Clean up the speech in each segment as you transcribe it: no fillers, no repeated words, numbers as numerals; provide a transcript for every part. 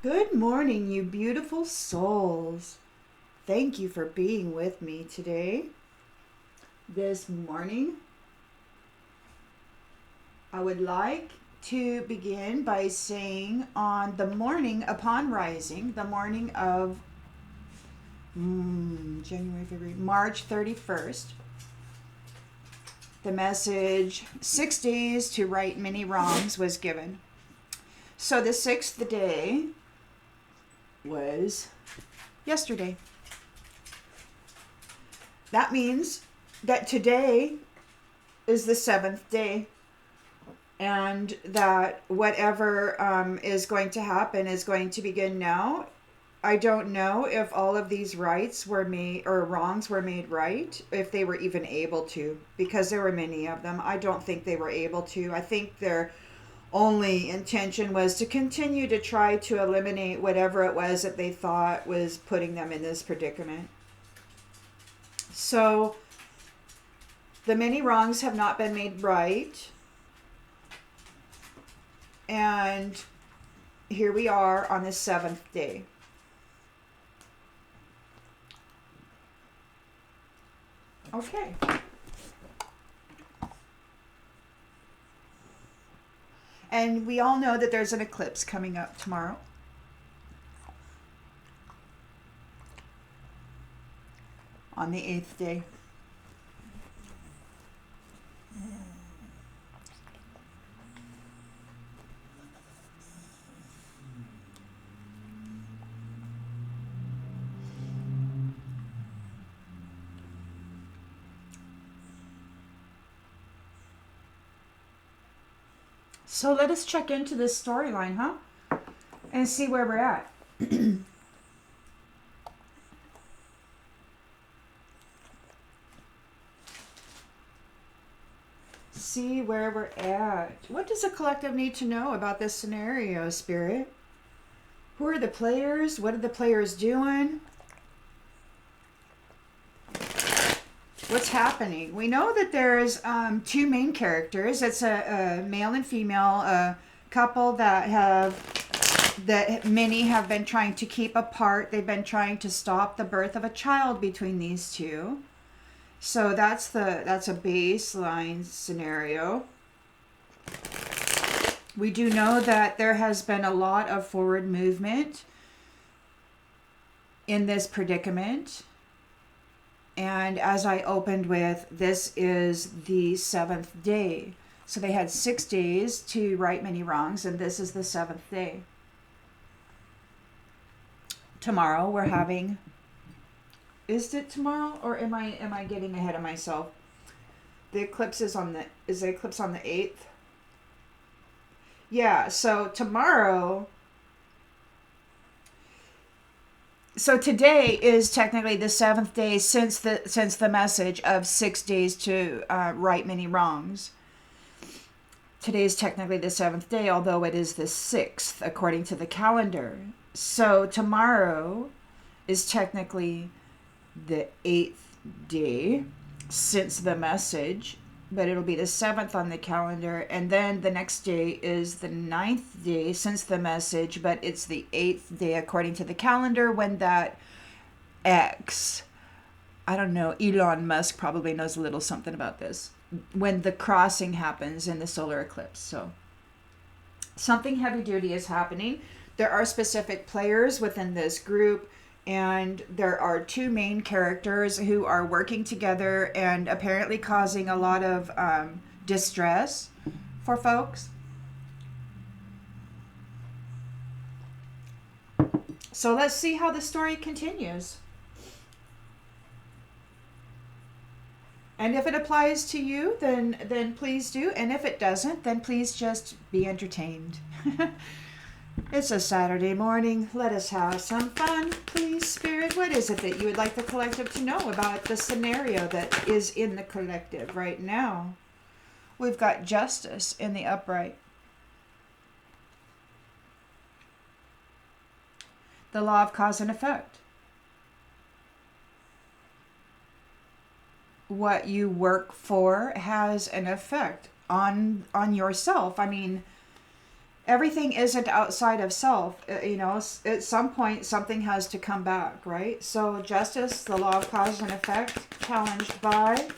Good morning, you beautiful souls. Thank you for being with me today. This morning, I would like to begin by saying on the morning upon rising, the morning of January, February, March 31st, the message 6 days to right many wrongs was given. So the sixth day was yesterday. That means that today is the seventh day, and that whatever is going to happen is going to begin now. I don't know if all of these rights were made or wrongs were made right, if they were even able to, because there were many of them. I don't think they were able to. I think their only intention was to continue to try to eliminate whatever it was that they thought was putting them in this predicament. So the many wrongs have not been made right. And here we are on the seventh day. Okay. And we all know that there's an eclipse coming up tomorrow. On the eighth day. So let us check into this storyline, huh? And see where we're at. See where we're at. What does the collective need to know about this scenario, Spirit? Who are the players? What are the players doing? What's happening? We know that there's two main characters. It's a male and female couple that many have been trying to keep apart. They've been trying to stop the birth of a child between these two. So that's a baseline scenario. We do know that there has been a lot of forward movement in this predicament. And as I opened with, this is the seventh day. So they had 6 days to right many wrongs, and this is the seventh day. Tomorrow we're having, is it tomorrow, or am I getting ahead of myself? The eclipse is the eclipse on the 8th? Yeah, so tomorrow, so today is technically the seventh day since the message of 6 days to right many wrongs. Today is technically the seventh day, although it is the 6th according to the calendar. So tomorrow is technically the 8th day since the message, but it'll be the 7th on the calendar, and then the next day is the 9th day since the message, but it's the 8th day according to the calendar when that X, I don't know, Elon Musk probably knows a little something about this, when the crossing happens in the solar eclipse. So something heavy duty is happening. There are specific players within this group, and there are two main characters who are working together and apparently causing a lot of distress for folks. So let's see how the story continues. And if it applies to you, then please do. And if it doesn't, then please just be entertained. It's a Saturday morning. Let us have some fun. Please, Spirit, what is it that you would like the collective to know about the scenario that is in the collective right now? We've got justice in the upright. The law of cause and effect. What you work for has an effect on yourself. I mean, everything isn't outside of self. You know, at some point, something has to come back, right? So justice, the law of cause and effect, challenged by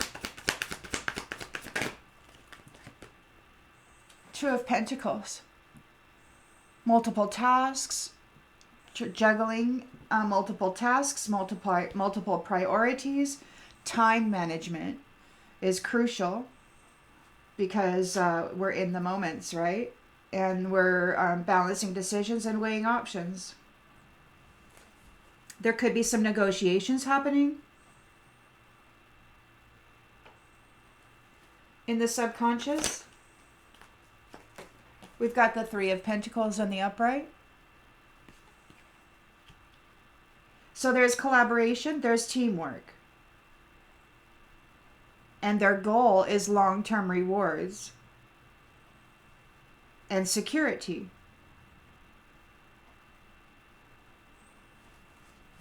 Two of Pentacles. Multiple tasks, juggling multiple tasks, multiple priorities. Time management is crucial because we're in the moments, right? And we're balancing decisions and weighing options. There could be some negotiations happening in the subconscious. We've got the Three of Pentacles on the upright. So there's collaboration, there's teamwork. And their goal is long-term rewards and security.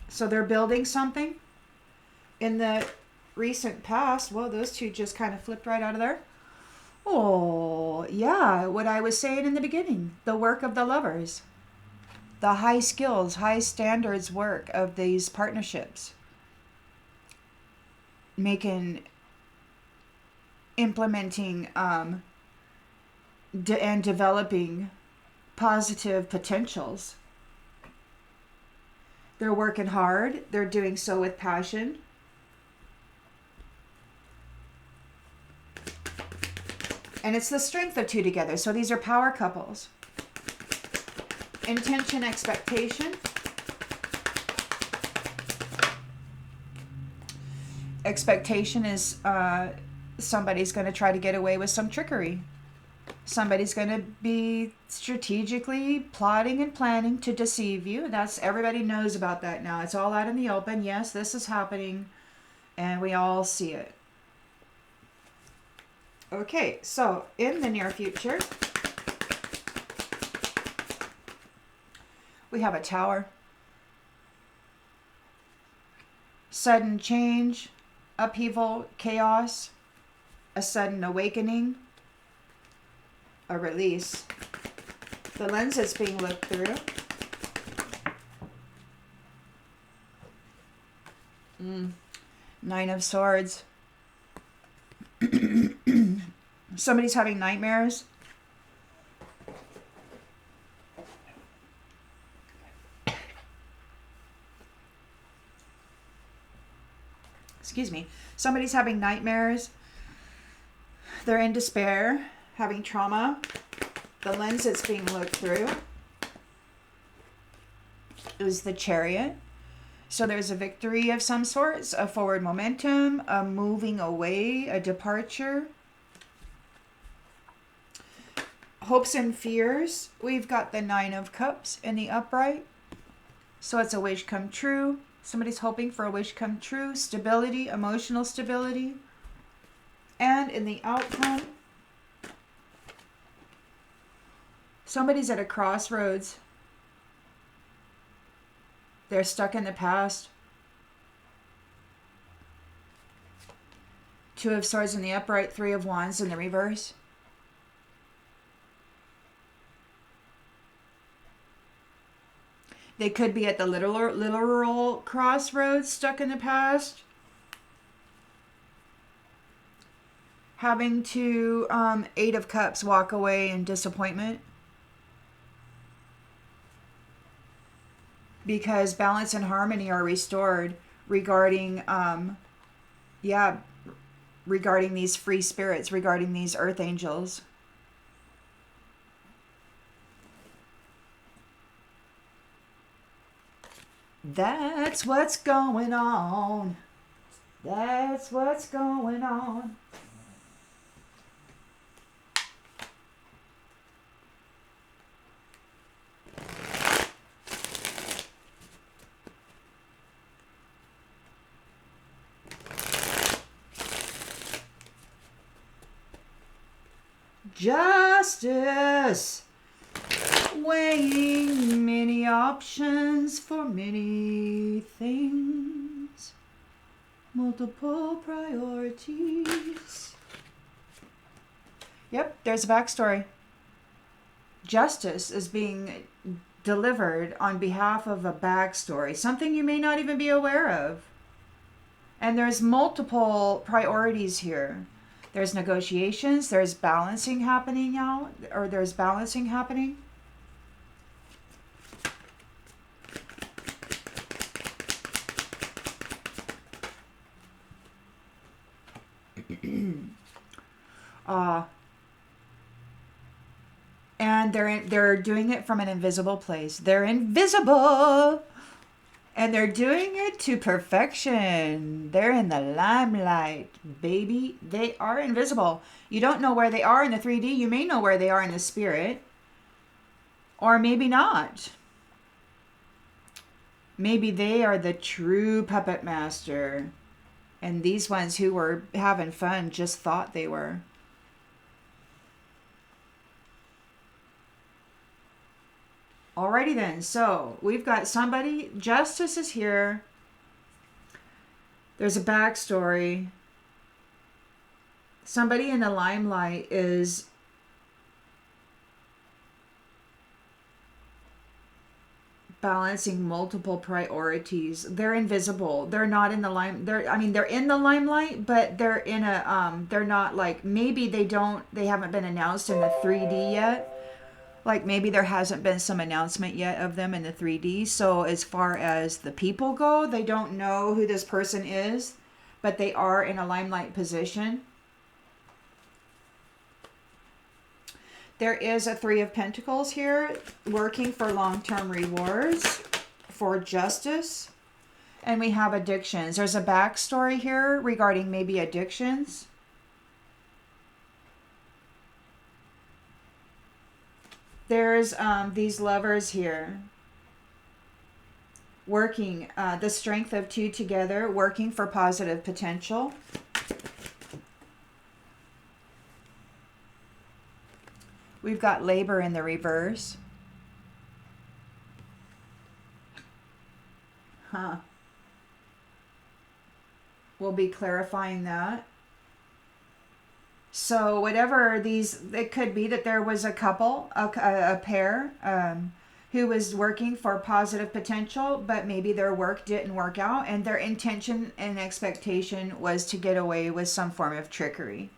So they're building something. In the recent past, well, those two just kind of flipped right out of there. Oh, yeah, what I was saying in the beginning, the work of the lovers, the high skills, high standards work of these partnerships, implementing, and developing positive potentials. They're working hard. They're doing so with passion. And it's the strength of two together. So these are power couples. Intention, expectation. Expectation is somebody's going to try to get away with some trickery. Somebody's going to be strategically plotting and planning to deceive you. Everybody knows about that now. It's all out in the open. Yes, this is happening, and we all see it. Okay, so in the near future, we have a Tower. Sudden change, upheaval, chaos, a sudden awakening, a release. The lens is being looked through. Nine of Swords. Somebody's having nightmares. Excuse me. Somebody's having nightmares. They're in despair, having trauma. The lens that's being looked through is the Chariot. So there's a victory of some sorts, a forward momentum, a moving away, a departure. Hopes and fears. We've got the Nine of Cups in the upright. So it's a wish come true. Somebody's hoping for a wish come true. Stability, emotional stability. And in the outcome, somebody's at a crossroads. They're stuck in the past. Two of Swords in the upright, Three of Wands in the reverse. They could be at the literal crossroads, stuck in the past. Having to, Eight of Cups, walk away in disappointment. Because balance and harmony are restored regarding, regarding these free spirits, regarding these earth angels. That's what's going on. That's what's going on. Justice. Weighing many options for many things. Multiple priorities. Yep, there's a backstory. justice is being delivered on behalf of a backstory, something you may not even be aware of. And there's multiple priorities here. There's negotiations, there's balancing happening out, or there's balancing happening. uh, and they're doing it from an invisible place. They're invisible, and they're doing it to perfection. They're in the limelight, baby. They are invisible. You don't know where they are in the 3D. You may know where they are in the spirit, or maybe not. Maybe they are the true puppet master, and these ones who were having fun just thought they were. Alrighty then, so we've got somebody, justice is here. There's a backstory. Somebody in the limelight is balancing multiple priorities. They're invisible. They're not in the they're in the limelight, but they're in a they're not, like, maybe they haven't been announced in the 3D yet. Like, maybe there hasn't been some announcement yet of them in the 3D. So as far as the people go, they don't know who this person is, but they are in a limelight position. There is a 3 of Pentacles here, working for long-term rewards, for justice. And we have addictions. There's a backstory here regarding maybe addictions. There's these lovers here, working, the strength of 2 together, working for positive potential. We've got labor in the reverse. We'll be clarifying that. So whatever these, it could be that there was a couple, a pair, who was working for positive potential, but maybe their work didn't work out, and their intention and expectation was to get away with some form of trickery.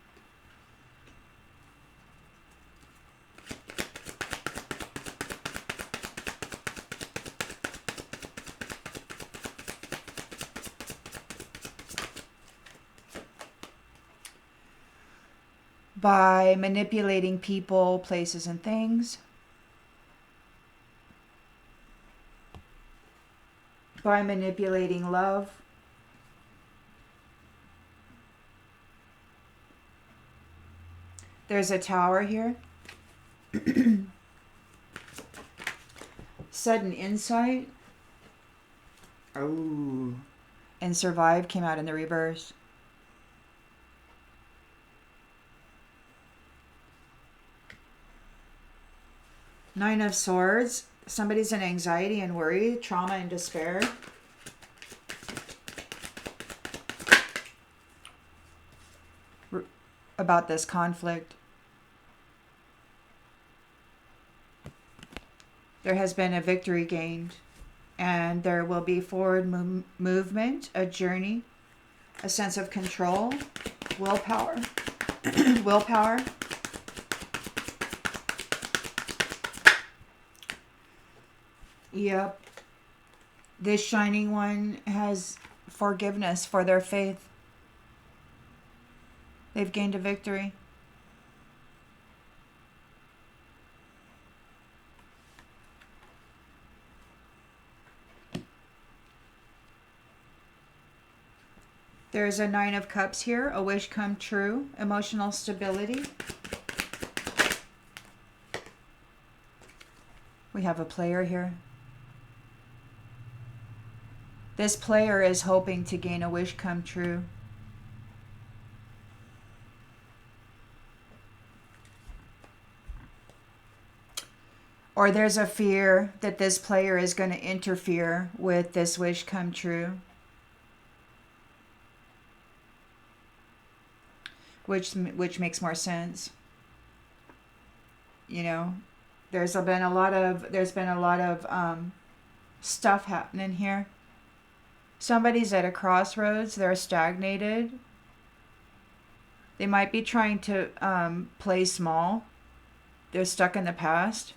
By manipulating people, places, and things. By manipulating love. There's a tower here. Sudden insight. Oh. And survive came out in the reverse. Nine of Swords. Somebody's in anxiety and worry, trauma and despair. About this conflict. There has been a victory gained, and there will be forward movement, a journey, a sense of control, willpower. Willpower. Yep. This shining one has forgiveness for their faith. They've gained a victory. There's a 9 of Cups here, a wish come true, emotional stability. We have a player here. This player is hoping to gain a wish come true. Or there's a fear that this player is going to interfere with this wish come true. Which makes more sense. You know, There's been a lot of stuff happening here. Somebody's at a crossroads. They're stagnated. They might be trying to play small. They're stuck in the past.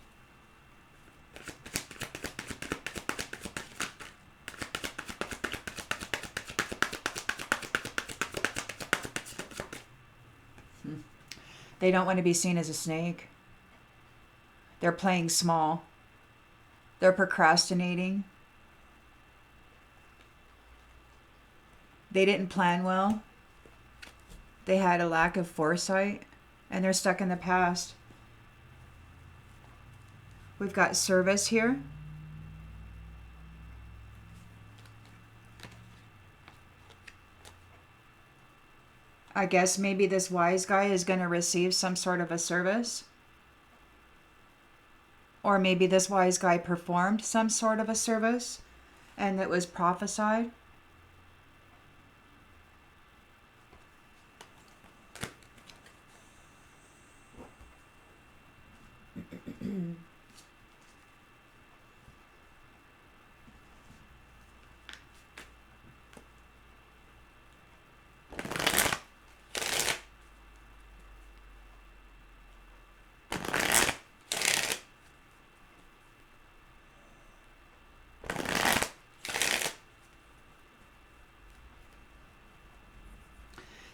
They don't want to be seen as a snake. They're playing small. They're procrastinating. They didn't plan well. They had a lack of foresight, and they're stuck in the past. We've got service here. I guess maybe this wise guy is going to receive some sort of a service. Or maybe this wise guy performed some sort of a service and it was prophesied.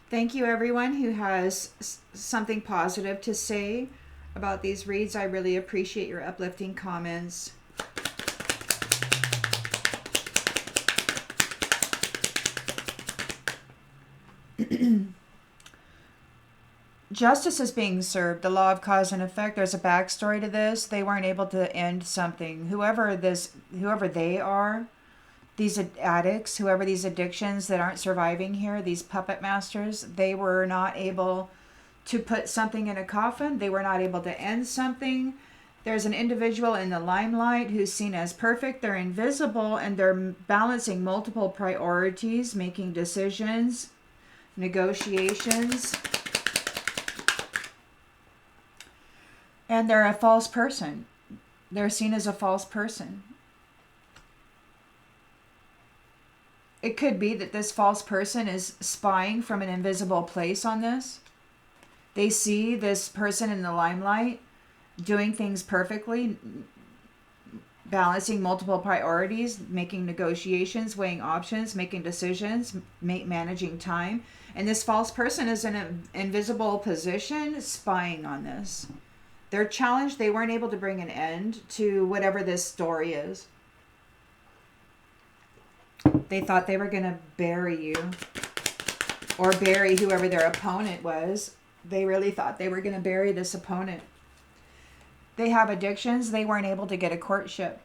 Thank you, everyone who has something positive to say about these reads. I really appreciate your uplifting comments. Justice is being served. The law of cause and effect. There's a backstory to this. They weren't able to end something. Whoever they are, these addicts, whoever these addictions that aren't surviving here, these puppet masters, they were not able to put something in a coffin. They were not able to end something. There's an individual in the limelight who's seen as perfect. They're invisible and they're balancing multiple priorities, making decisions, negotiations. And they're a false person. They're seen as a false person. It could be that this false person is spying from an invisible place on this. They see this person in the limelight doing things perfectly, balancing multiple priorities, making negotiations, weighing options, making decisions, managing time. And this false person is in an invisible position spying on this. They're challenged. They weren't able to bring an end to whatever this story is. They thought they were going to bury you or bury whoever their opponent was. They really thought they were going to bury this opponent. They have addictions. They weren't able to get a courtship.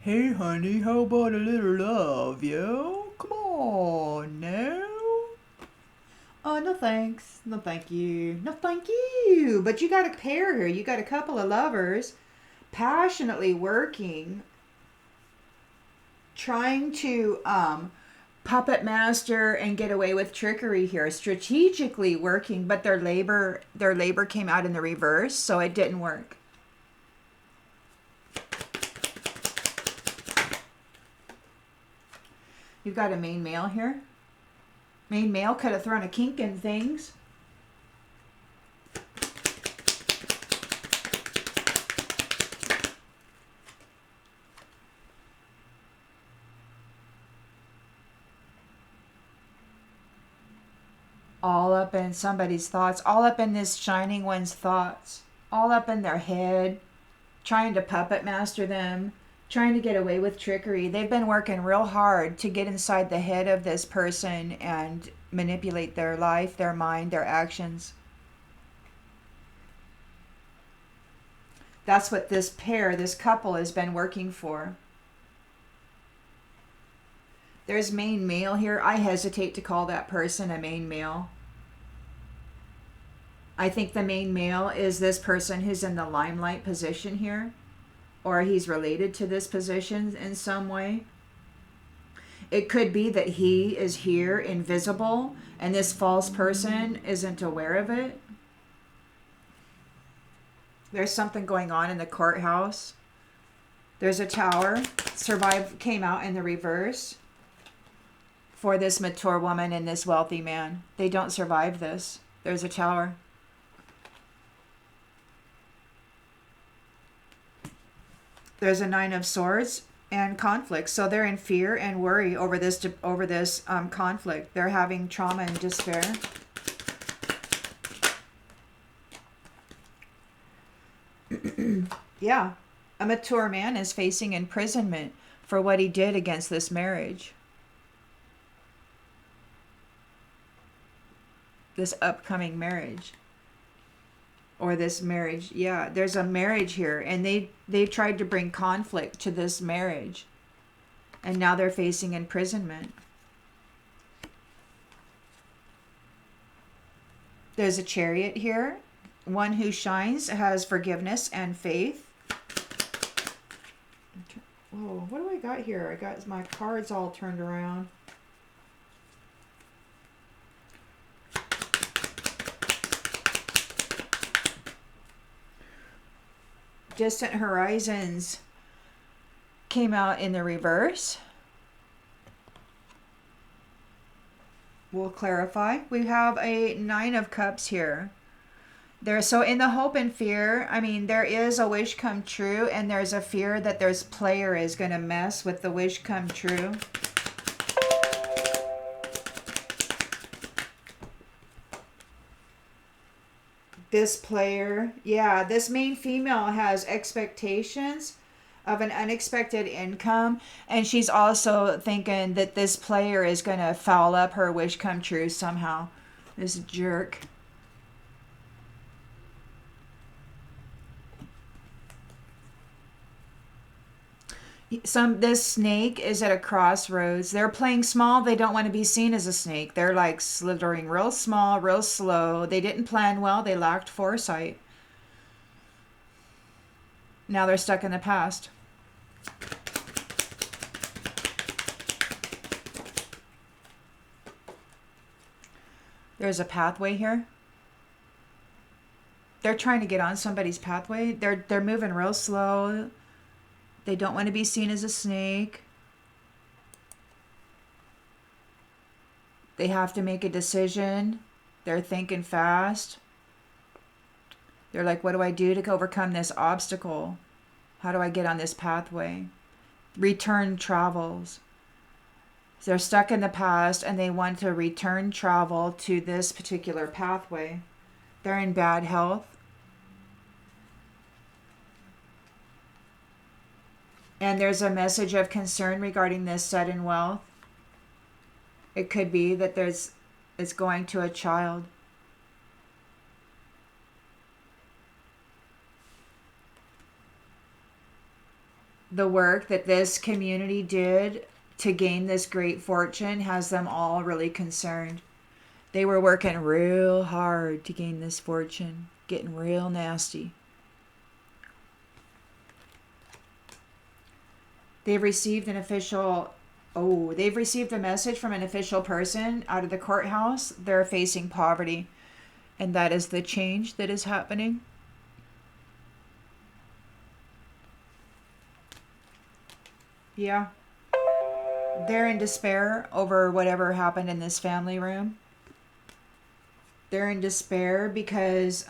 Hey, honey, how about a little love, yo? Come on, now. Oh, no thanks. No thank you. No thank you. But you got a pair here. You got a couple of lovers passionately working, trying to puppet master and get away with trickery here, strategically working, but their labor came out in the reverse, so it didn't work. You've got a main male here. Main male could have thrown a kink in things. All up in somebody's thoughts, all up in this shining one's thoughts, all up in their head, trying to puppet master them, trying to get away with trickery. They've been working real hard to get inside the head of this person and manipulate their life, their mind, their actions. That's what this pair, this couple, has been working for. There's main male here. I hesitate to call that person a main male. I think the main male is this person who's in the limelight position here, or he's related to this position in some way. It could be that he is here invisible and this false person isn't aware of it. There's something going on in the courthouse. There's a tower. Came out in the reverse for this mature woman and this wealthy man. They don't survive this. There's a tower. There's a 9 of Swords and conflict. So they're in fear and worry over this conflict. They're having trauma and despair. Yeah. A mature man is facing imprisonment for what he did against this marriage. This upcoming marriage. Or this marriage. Yeah, there's a marriage here. And they tried to bring conflict to this marriage. And now they're facing imprisonment. There's a Chariot here. One who shines has forgiveness and faith. Whoa, what do I got here? I got my cards all turned around. Distant horizons came out in the reverse. We'll clarify. We have a 9 of Cups here. So in the hope and fear, I mean, there is a wish come true, and there's a fear that this player is going to mess with the wish come true. This player, yeah, this main female has expectations of an unexpected income, and she's also thinking that this player is going to foul up her wish come true somehow. This jerk. This snake is at a crossroads. They're playing small. They don't want to be seen as a snake. They're like slithering real small, real slow. They didn't plan well. They lacked foresight. Now they're stuck in the past. There's a pathway here. They're trying to get on somebody's pathway. They're moving real slow. They don't want to be seen as a snake. They have to make a decision. They're thinking fast. They're like, what do I do to overcome this obstacle? How do I get on this pathway? Return travels. They're stuck in the past and they want to return travel to this particular pathway. They're in bad health. And there's a message of concern regarding this sudden wealth. It could be that it's going to a child. The work that this community did to gain this great fortune has them all really concerned. They were working real hard to gain this fortune, getting real nasty. They've received a message from an official person out of the courthouse. They're facing poverty, and that is the change that is happening. Yeah. They're in despair over whatever happened in this family room. They're in despair because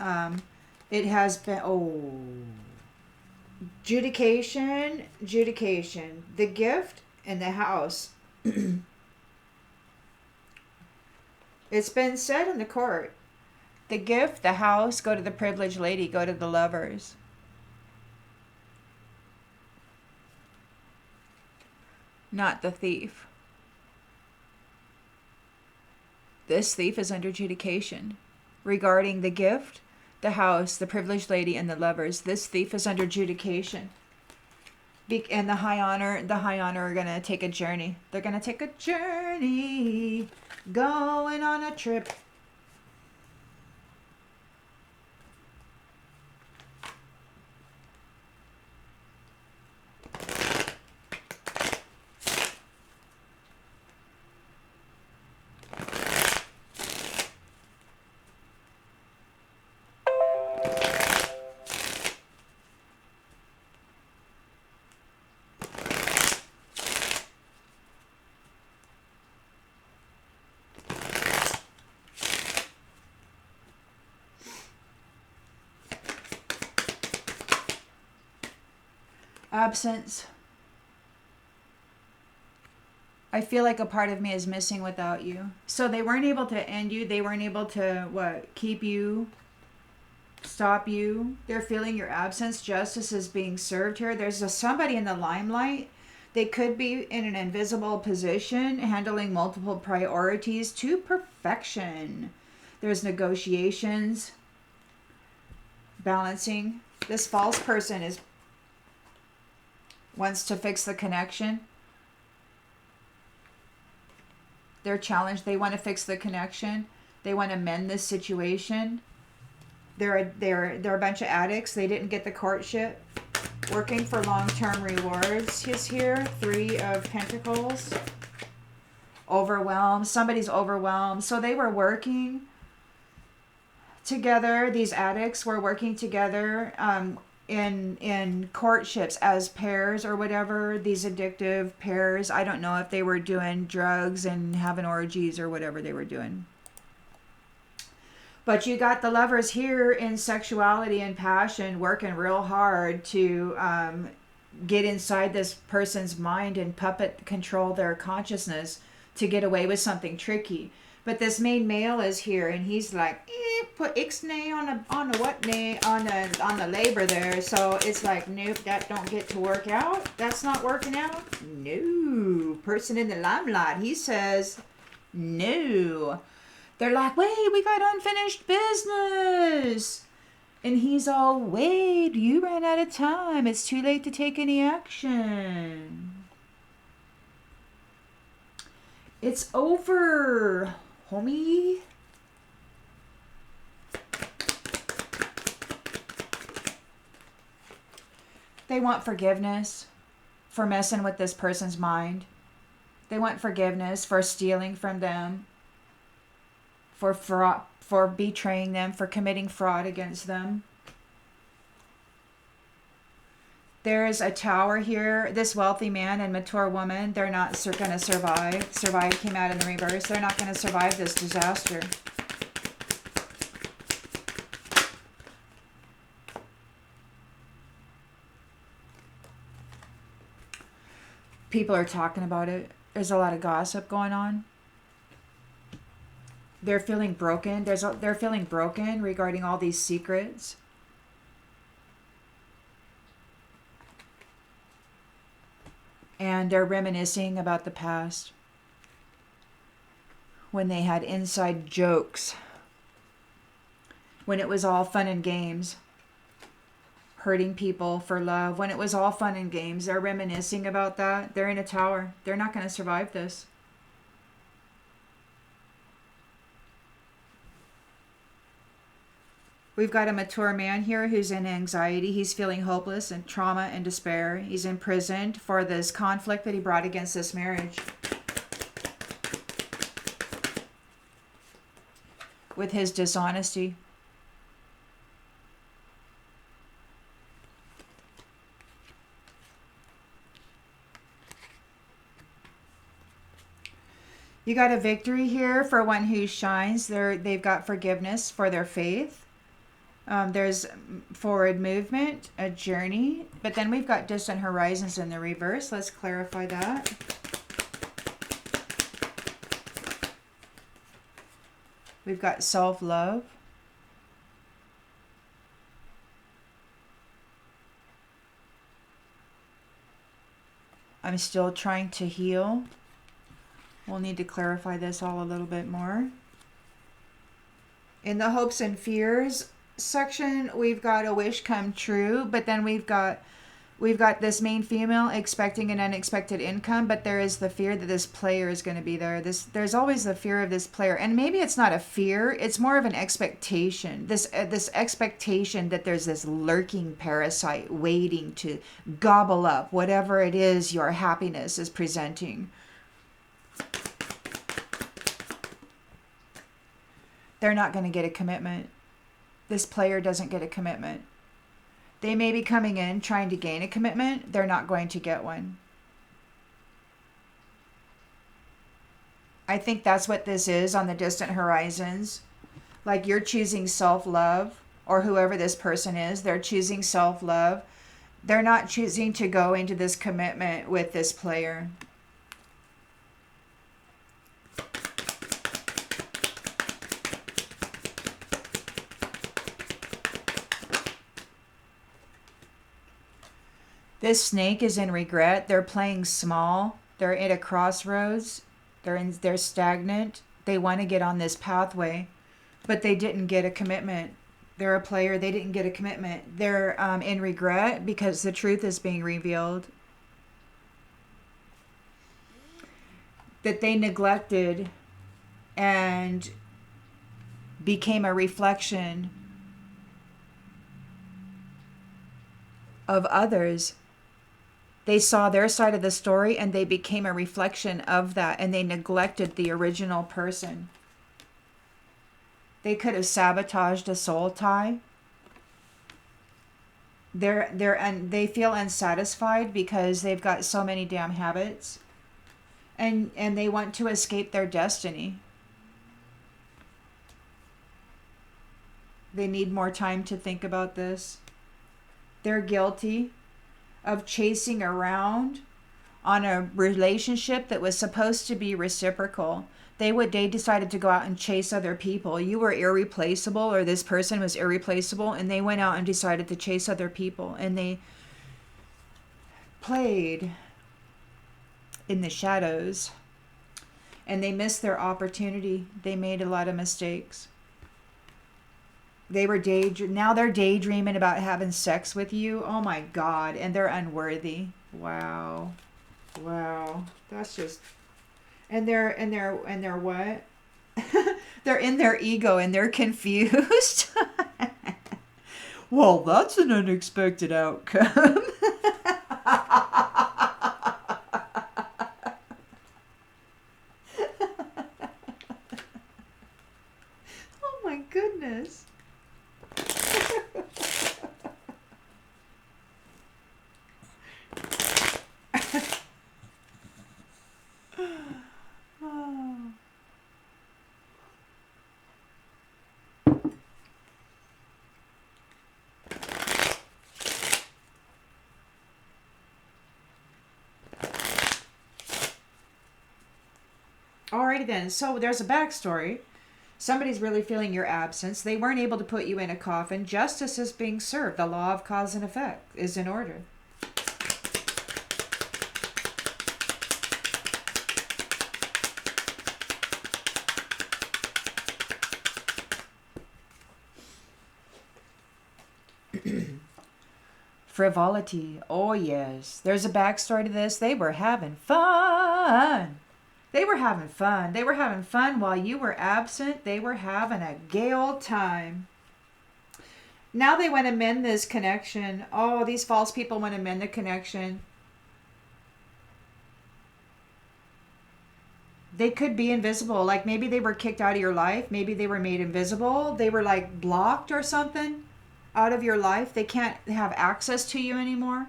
it has been, Judication. The gift and the house. It's been said in the court. The gift, the house, go to the privileged lady, go to the lovers. Not the thief. This thief is under adjudication. Regarding the gift, the house, the privileged lady, and the lovers, this thief is under adjudication. And the high honor are going to take a journey. They're going to take a journey, going on a trip. Absence. I feel like a part of me is missing without you. So they weren't able to end you. They weren't able to, what, keep you, stop you. They're feeling your absence. Justice is being served here. There's somebody in the limelight. They could be in an invisible position, handling multiple priorities to perfection. There's negotiations, balancing. This false person wants to fix the connection. They're challenged. They want to fix the connection. They want to mend this situation. They're a bunch of addicts. They didn't get the courtship. Working for long-term rewards is here. 3 of Pentacles. Overwhelmed. Somebody's overwhelmed. So they were working together. These addicts were working together in courtships as pairs or whatever. These addictive pairs. I don't know if they were doing drugs and having orgies or whatever they were doing. But you got the lovers here in sexuality and passion working real hard to get inside this person's mind and puppet control their consciousness to get away with something tricky. But this main male is here and he's like, put ixnay on the labor there. So it's like, nope, that don't get to work out. That's not working out. No. Person in the limelight, he says, no. They're like, wait, we got unfinished business. And he's all, wait, you ran out of time. It's too late to take any action. It's over, homie. They want forgiveness for messing with this person's mind. They want forgiveness for stealing from them. For fraud, for betraying them, for committing fraud against them. There is a tower here. This wealthy man and mature woman, they're not going to survive. Survive came out in the reverse. They're not going to survive this disaster. People are talking about it. There's a lot of gossip going on. They're feeling broken. They're feeling broken regarding all these secrets. And they're reminiscing about the past. When they had inside jokes. When it was all fun and games. Hurting people for love. When it was all fun and games. They're reminiscing about that. They're in a tower. They're not going to survive this. We've got a mature man here who's in anxiety. He's feeling hopeless and trauma and despair. He's imprisoned for this conflict that he brought against this marriage. With his dishonesty. You got a victory here for one who shines. They've got forgiveness for their faith. There's forward movement, a journey, but then we've got distant horizons in the reverse. Let's clarify that. We've got self-love. I'm still trying to heal. We'll need to clarify this all a little bit more. In the hopes and fears section, we've got a wish come true, but then we've got this main female expecting an unexpected income, but there is the fear that this player is going to be there. There's always the fear of this player, and maybe it's not a fear, it's more of an expectation. This expectation that there's this lurking parasite waiting to gobble up whatever it is your happiness is presenting. They're not going to get a commitment. This player doesn't get a commitment. They may be coming in trying to gain a commitment. They're not going to get one. I think that's what this is on the distant horizons. Like you're choosing self-love, or whoever this person is, they're choosing self-love. They're not choosing to go into this commitment with this player. This snake is in regret. They're playing small. They're at a crossroads. They're stagnant. They want to get on this pathway, but they didn't get a commitment. They're a player. They didn't get a commitment. They're in regret because the truth is being revealed. That they neglected and became a reflection of others. They saw their side of the story and they became a reflection of that, and they neglected the original person. They could have sabotaged a soul tie. They feel unsatisfied because they've got so many damn habits, and they want to escape their destiny. They need more time to think about this. They're guilty of chasing around on a relationship that was supposed to be reciprocal. They decided to go out and chase other people. You were irreplaceable, or this person was irreplaceable, and they went out and decided to chase other people, and they played in the shadows, and they missed their opportunity. They made a lot of mistakes. Now they're daydreaming about having sex with you. Oh my God. And they're unworthy. Wow. That's just, and they're what? They're in their ego and they're confused. Well, that's an unexpected outcome. Oh my goodness. Alrighty then, so there's a backstory. Somebody's really feeling your absence. They weren't able to put you in a coffin. Justice is being served. The law of cause and effect is in order. Frivolity. Oh, yes. There's a backstory to this. They were having fun. They were having fun. They were having fun while you were absent. They were having a gay old time. Now they want to mend this connection. Oh, these false people want to mend the connection. They could be invisible. Like maybe they were kicked out of your life. Maybe they were made invisible. They were like blocked or something out of your life. They can't have access to you anymore.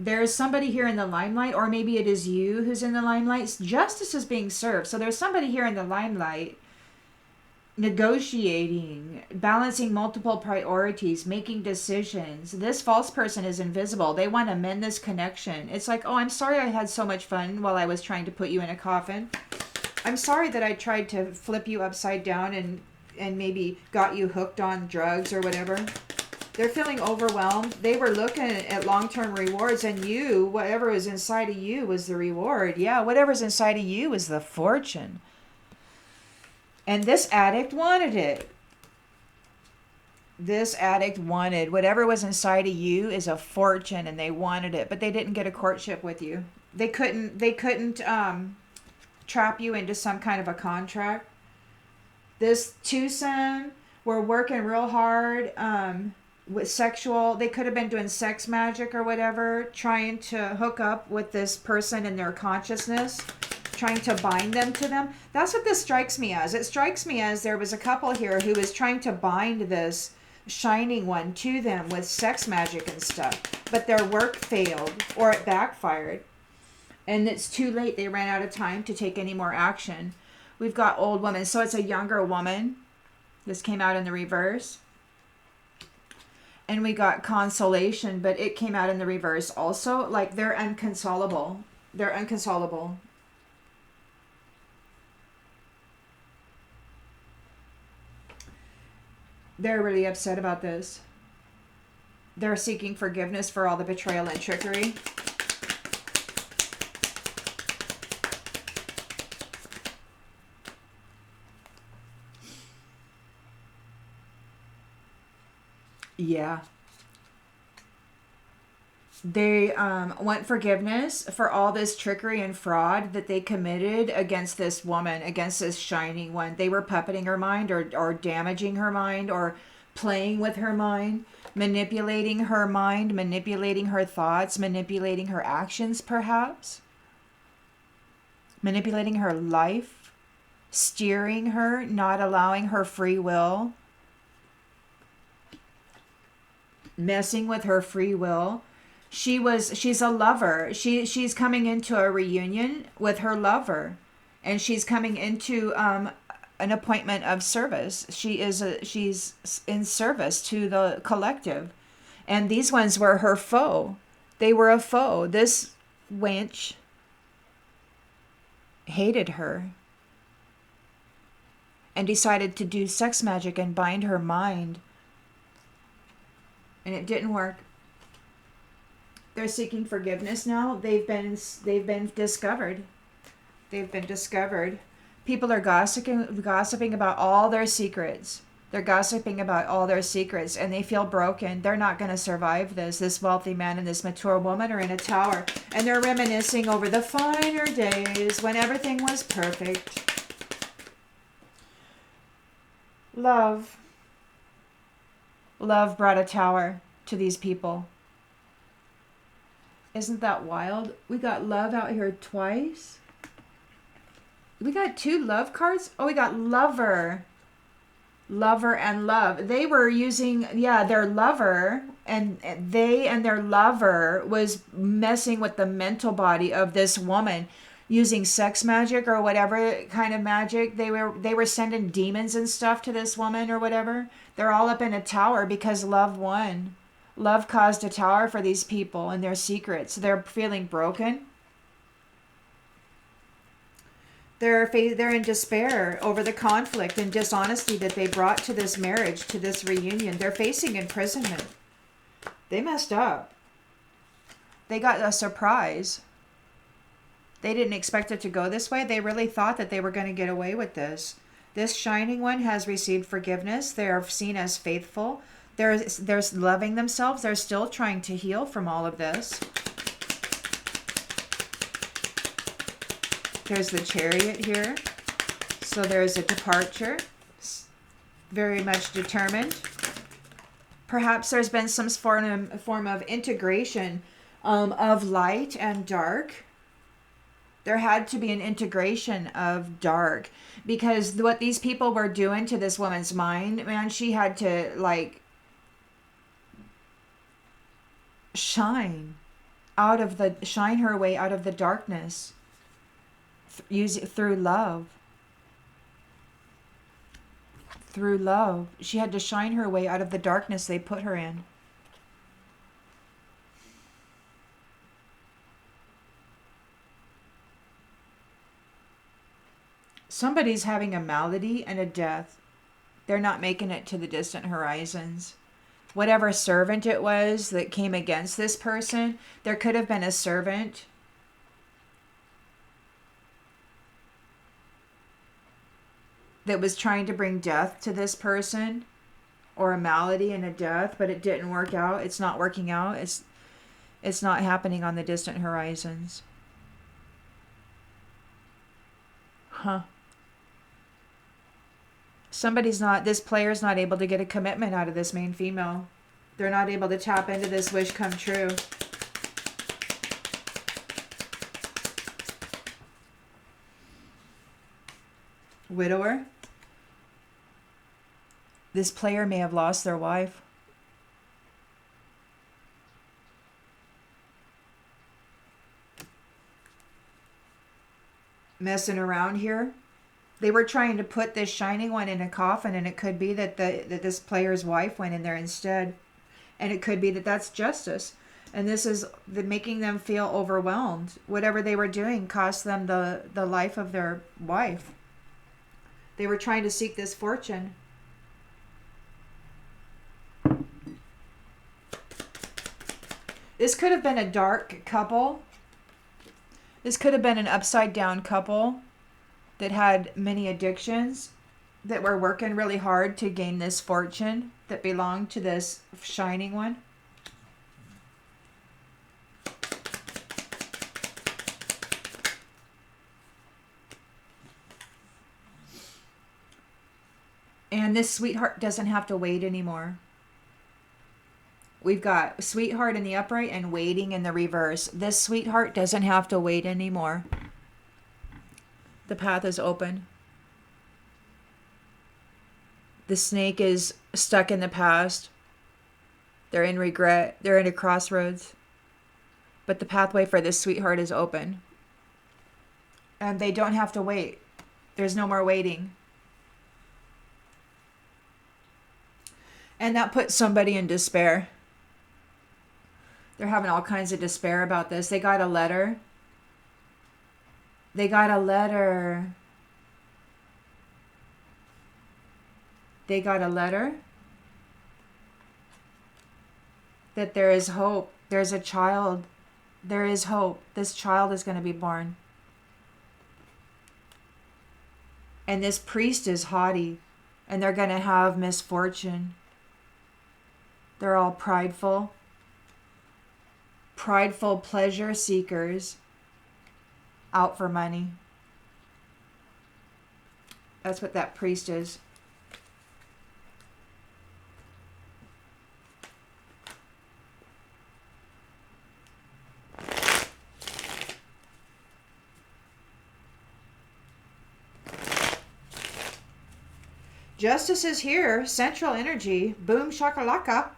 There's somebody here in the limelight, or maybe it is you who's in the limelight. Justice is being served. So there's somebody here in the limelight negotiating, balancing multiple priorities, making decisions. This false person is invisible. They want to mend this connection. It's like, oh, I'm sorry I had so much fun while I was trying to put you in a coffin. I'm sorry that I tried to flip you upside down and maybe got you hooked on drugs or whatever. They're feeling overwhelmed. They were looking at long-term rewards, and you, whatever is inside of you was the reward. Yeah, whatever's inside of you is the fortune. And this addict wanted it. This addict wanted whatever was inside of you is a fortune, and they wanted it, but they didn't get a courtship with you. They couldn't trap you into some kind of a contract. This twosome were working real hard with sexual. They could have been doing sex magic or whatever, trying to hook up with this person in their consciousness, trying to bind them to them. That's what this strikes me as. It strikes me as there was a couple here who was trying to bind this shining one to them with sex magic and stuff, but their work failed or it backfired, and it's too late. They ran out of time to take any more action. We've got old woman, so it's a younger woman. This came out in the reverse. And we got consolation, but it came out in the reverse also. Like they're inconsolable. They're inconsolable. They're really upset about this. They're seeking forgiveness for all the betrayal and trickery. Yeah. They want forgiveness for all this trickery and fraud that they committed against this woman, against this shining one. They were puppeting her mind, or damaging her mind, or playing with her mind, manipulating her mind, manipulating her thoughts, manipulating her actions, perhaps, manipulating her life, steering her, not allowing her free will, messing with her free will. She's a lover. She's coming into a reunion with her lover, and she's coming into an appointment of service. She's in service to the collective, and these ones were her foe. They were a foe. This wench hated her and decided to do sex magic and bind her mind, and it didn't work. They're seeking forgiveness now. They've been discovered. They've been discovered. People are gossiping about all their secrets. They're gossiping about all their secrets, and they feel broken. They're not going to survive this. This wealthy man and this mature woman are in a tower, and they're reminiscing over the finer days when everything was perfect. Love. Love brought a tower to these people. Isn't that wild? We got love out here twice. We got 2 love cards. Oh, we got lover. Lover and love. They were using, their lover, and they and their lover was messing with the mental body of this woman using sex magic or whatever kind of magic. They were sending demons and stuff to this woman or whatever. They're all up in a tower because love won. Love caused a tower for these people and their secrets. They're feeling broken. They're in despair over the conflict and dishonesty that they brought to this marriage, to this reunion. They're facing imprisonment. They messed up. They got a surprise. They didn't expect it to go this way. They really thought that they were going to get away with this. This shining one has received forgiveness. They are seen as faithful. They're loving themselves. They're still trying to heal from all of this. There's the Chariot here. So there's a departure. Very much determined. Perhaps there's been some form of integration of light and dark. There had to be an integration of dark, because what these people were doing to this woman's mind, man, she had to shine her way out of the darkness through love. Through love. She had to shine her way out of the darkness they put her in. Somebody's having a malady and a death. They're not making it to the distant horizons. Whatever servant it was that came against this person, there could have been a servant that was trying to bring death to this person, or a malady and a death, but it didn't work out. It's not working out. It's not happening on the distant horizons. Huh. This player's not able to get a commitment out of this main female. They're not able to tap into this wish come true. Widower. This player may have lost their wife. Messing around here. They were trying to put this shining one in a coffin, and it could be that this player's wife went in there instead. And it could be that that's justice. And this is making them feel overwhelmed. Whatever they were doing cost them the life of their wife. They were trying to seek this fortune. This could have been a dark couple. This could have been an upside down couple that had many addictions, that were working really hard to gain this fortune that belonged to this shining one. And this sweetheart doesn't have to wait anymore. We've got sweetheart in the upright and waiting in the reverse. This sweetheart doesn't have to wait anymore. The path is open. The snake is stuck in the past. They're in regret. They're in a crossroads. But the pathway for this sweetheart is open. And they don't have to wait. There's no more waiting. And that puts somebody in despair. They're having all kinds of despair about this. They got a letter. They got a letter. They got a letter that there is hope. There's a child. There is hope. This child is going to be born. And this priest is haughty, and they're going to have misfortune. They're all prideful pleasure seekers, out for money. That's what that priest is. Justice is here, central energy, boom shakalaka.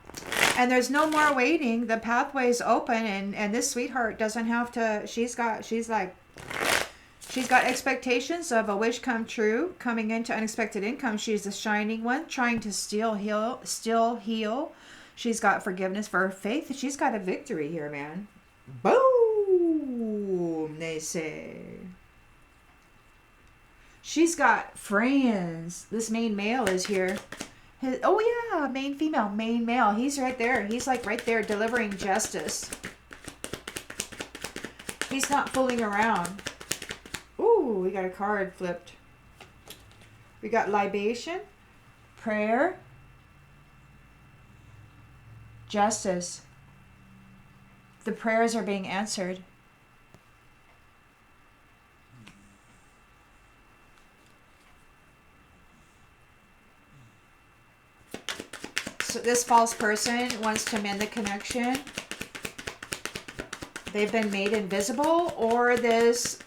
And there's no more waiting. The pathway's open, and this sweetheart doesn't have to. She's got expectations of a wish come true, coming into unexpected income. She's the shining one, trying to still heal. She's got forgiveness for her faith. She's got a victory here, man. Boom, they say. She's got friends. This main male is here. Main female, main male. He's right there. He's like right there delivering justice. He's not fooling around. Ooh, we got a card flipped. We got libation, prayer, justice. The prayers are being answered. So this false person wants to mend the connection. They've been made invisible, or this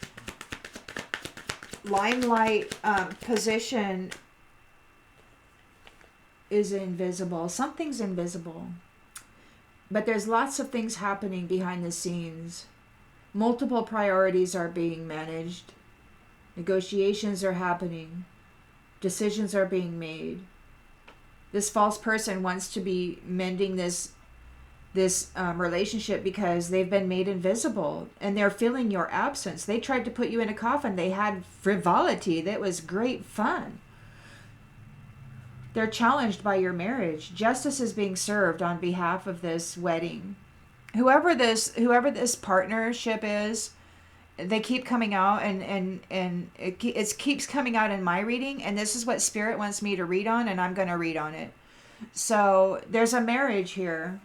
limelight position is invisible. Something's invisible. But there's lots of things happening behind the scenes. Multiple priorities are being managed. Negotiations are happening. Decisions are being made. This false person wants to be mending this relationship because they've been made invisible and they're feeling your absence. They tried to put you in a coffin. They had frivolity. That was great fun. They're challenged by your marriage. Justice is being served on behalf of this wedding. Whoever this partnership is, they keep coming out, and it keeps coming out in my reading, and this is what Spirit wants me to read on, and I'm going to read on it. So there's a marriage here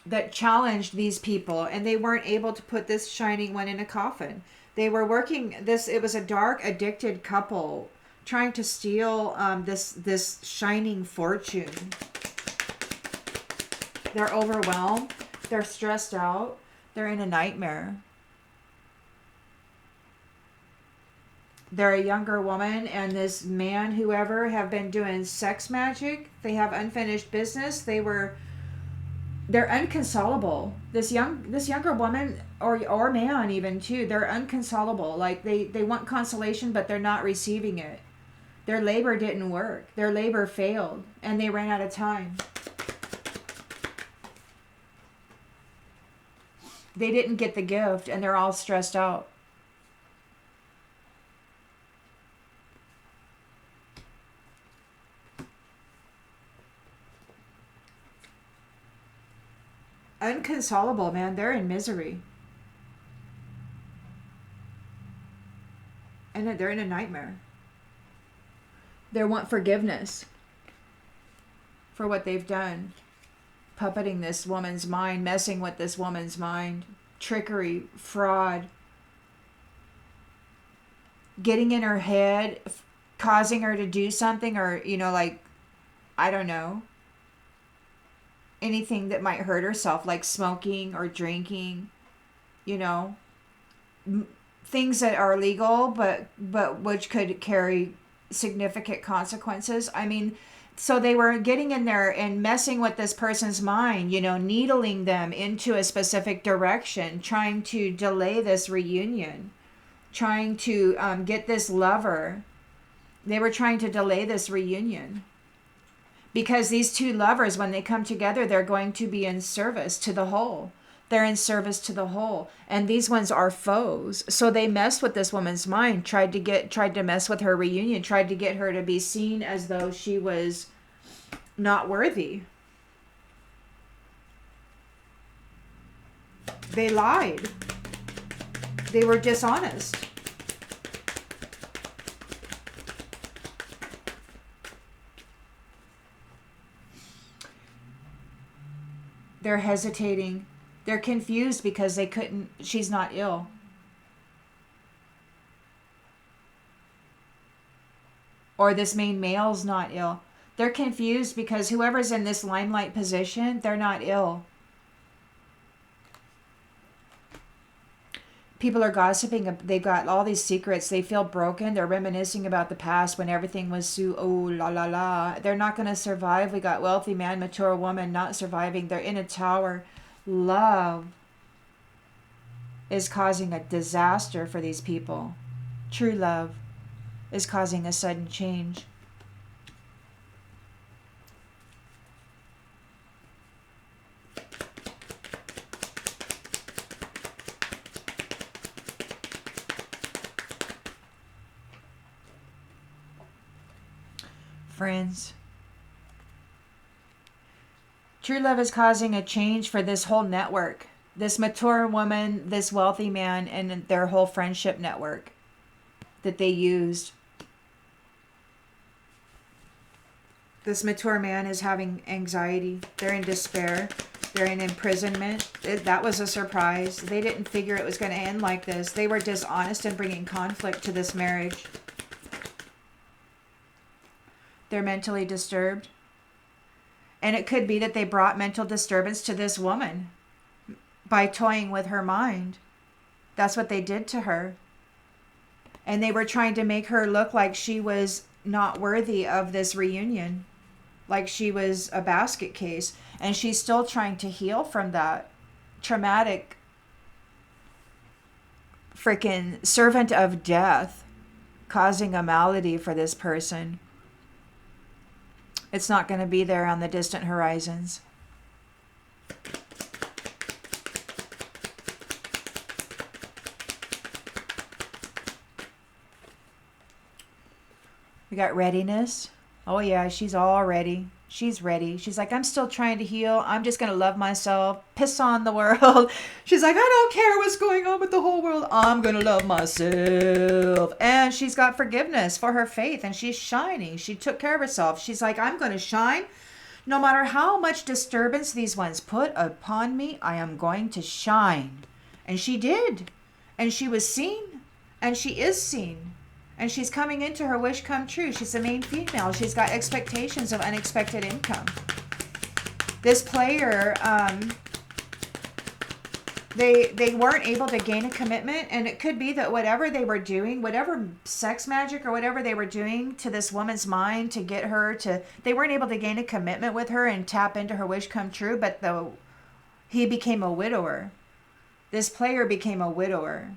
that challenged these people, and they weren't able to put this shining one in a coffin. They were working this. It was a dark, addicted couple trying to steal this shining fortune. They're overwhelmed. They're stressed out. They're in a nightmare. They're a younger woman, and this man, whoever, have been doing sex magic. They have unfinished business. They're unconsolable. This younger woman or man even too, they're unconsolable. Like they want consolation, but they're not receiving it. Their labor didn't work. Their labor failed, and they ran out of time. They didn't get the gift and they're all stressed out. Inconsolable, man. They're in misery. And they're in a nightmare. They want forgiveness for what they've done. Puppeting this woman's mind, messing with this woman's mind, trickery, fraud, getting in her head, causing her to do something, or, like, I don't know, anything that might hurt herself, like smoking or drinking, you know, things that are legal, but which could carry significant consequences. I mean, so they were getting in there and messing with this person's mind, needling them into a specific direction, trying to delay this reunion, trying to get this lover. They were trying to delay this reunion because these two lovers, when they come together, they're going to be in service to the whole. They're in service to the whole. And these ones are foes. So they messed with this woman's mind, tried to mess with her reunion, tried to get her to be seen as though she was not worthy. They lied. They were dishonest. They're hesitating. They're confused because she's not ill. Or this main male's not ill. They're confused because whoever's in this limelight position, they're not ill. People are gossiping. They've got all these secrets. They feel broken. They're reminiscing about the past when everything was so, oh, la, la, la. They're not going to survive. We got wealthy man, mature woman not surviving. They're in a tower. Love is causing a disaster for these people. True love is causing a sudden change. Friends, true love is causing a change for this whole network. This mature woman, this wealthy man, and their whole friendship network that they used. This mature man is having anxiety. They're in despair. They're in imprisonment. That was a surprise. They didn't figure it was going to end like this. They were dishonest and bringing conflict to this marriage. They're mentally disturbed. And it could be that they brought mental disturbance to this woman by toying with her mind. That's what they did to her. And they were trying to make her look like she was not worthy of this reunion, like she was a basket case. And she's still trying to heal from that traumatic freaking servant of death causing a malady for this person. It's not going to be there on the distant horizons. We got readiness. Oh yeah, she's all ready. She's ready. She's like, I'm still trying to heal. I'm just going to love myself. Piss on the world. She's like, I don't care what's going on with the whole world. I'm going to love myself. And she's got forgiveness for her faith. And she's shining. She took care of herself. She's like, I'm going to shine. No matter how much disturbance these ones put upon me, I am going to shine. And she did. And she was seen. And she is seen. And she's coming into her wish come true. She's the main female. She's got expectations of unexpected income. This player, they weren't able to gain a commitment. And it could be that whatever they were doing, whatever sex magic or whatever they were doing to this woman's mind to get her to, they weren't able to gain a commitment with her and tap into her wish come true. But he became a widower. This player became a widower.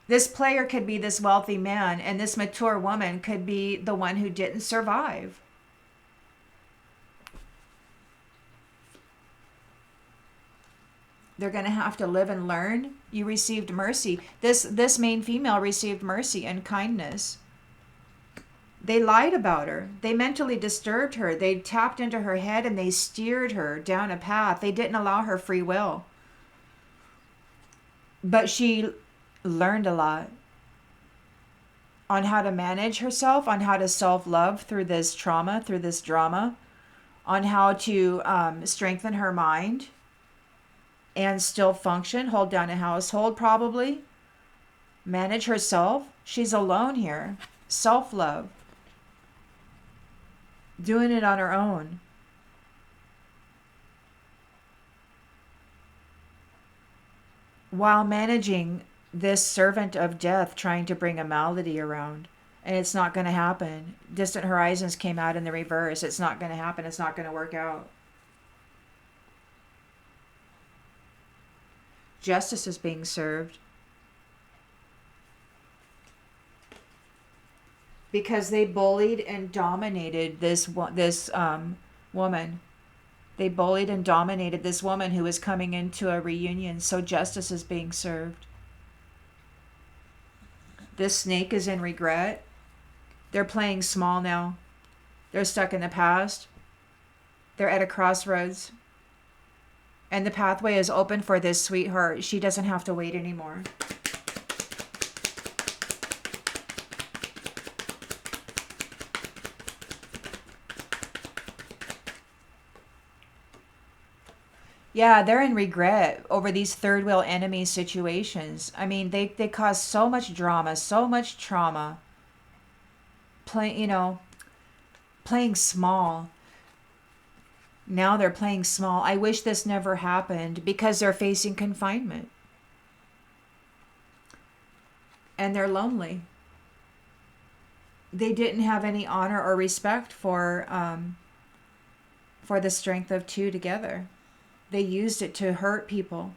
This player could be this wealthy man, and this mature woman could be the one who didn't survive. They're going to have to live and learn. You received mercy. This main female received mercy and kindness. They lied about her. They mentally disturbed her. They tapped into her head and they steered her down a path. They didn't allow her free will. But she learned a lot on how to manage herself, on how to self-love through this trauma, through this drama, on how to strengthen her mind and still function, hold down a household probably, manage herself. She's alone here. Self-love. Doing it on her own. While managing this servant of death trying to bring a malady around. And it's not going to happen. Distant Horizons came out in the reverse. It's not going to happen. It's not going to work out. Justice is being served. Because they bullied and dominated this woman. They bullied and dominated this woman who was coming into a reunion. So justice is being served. This snake is in regret. They're playing small now. They're stuck in the past. They're at a crossroads. And the pathway is open for this sweetheart. She doesn't have to wait anymore. Yeah, they're in regret over these third wheel enemy situations. I mean, they cause so much drama, so much trauma. Playing small. Now they're playing small. I wish this never happened because they're facing confinement. And they're lonely. They didn't have any honor or respect for the strength of two together. They used it to hurt people.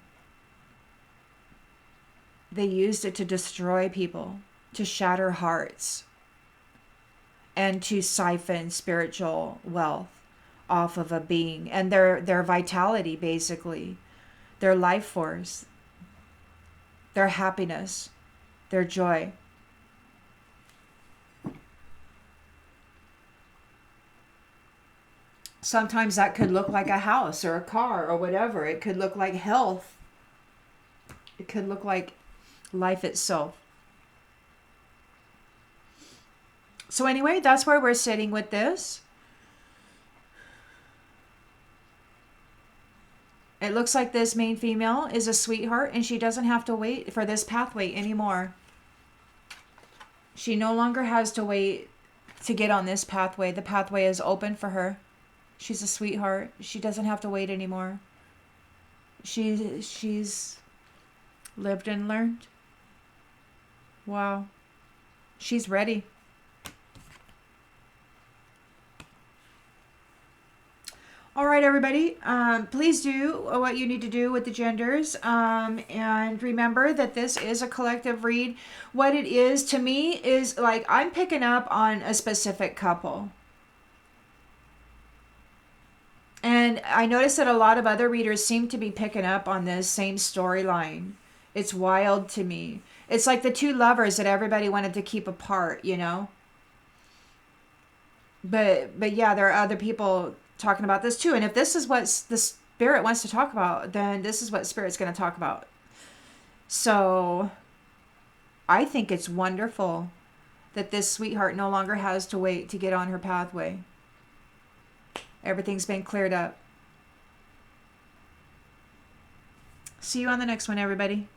They used it to destroy people, to shatter hearts, and to siphon spiritual wealth off of a being and their vitality, basically, their life force, their happiness, their joy. Sometimes that could look like a house or a car or whatever. It could look like health. It could look like life itself. So anyway, that's where we're sitting with this. It looks like this main female is a sweetheart and she doesn't have to wait for this pathway anymore. She no longer has to wait to get on this pathway. The pathway is open for her. She's a sweetheart. She doesn't have to wait anymore. She's lived and learned. Wow. She's ready. All right, everybody. Please do what you need to do with the genders. And remember that this is a collective read. What it is to me is like I'm picking up on a specific couple. And I noticed that a lot of other readers seem to be picking up on this same storyline. It's wild to me. It's like the two lovers that everybody wanted to keep apart, you know? But yeah, there are other people talking about this too. And if this is what the Spirit wants to talk about, then this is what Spirit's going to talk about. So I think it's wonderful that this sweetheart no longer has to wait to get on her pathway. Everything's been cleared up. See you on the next one, everybody.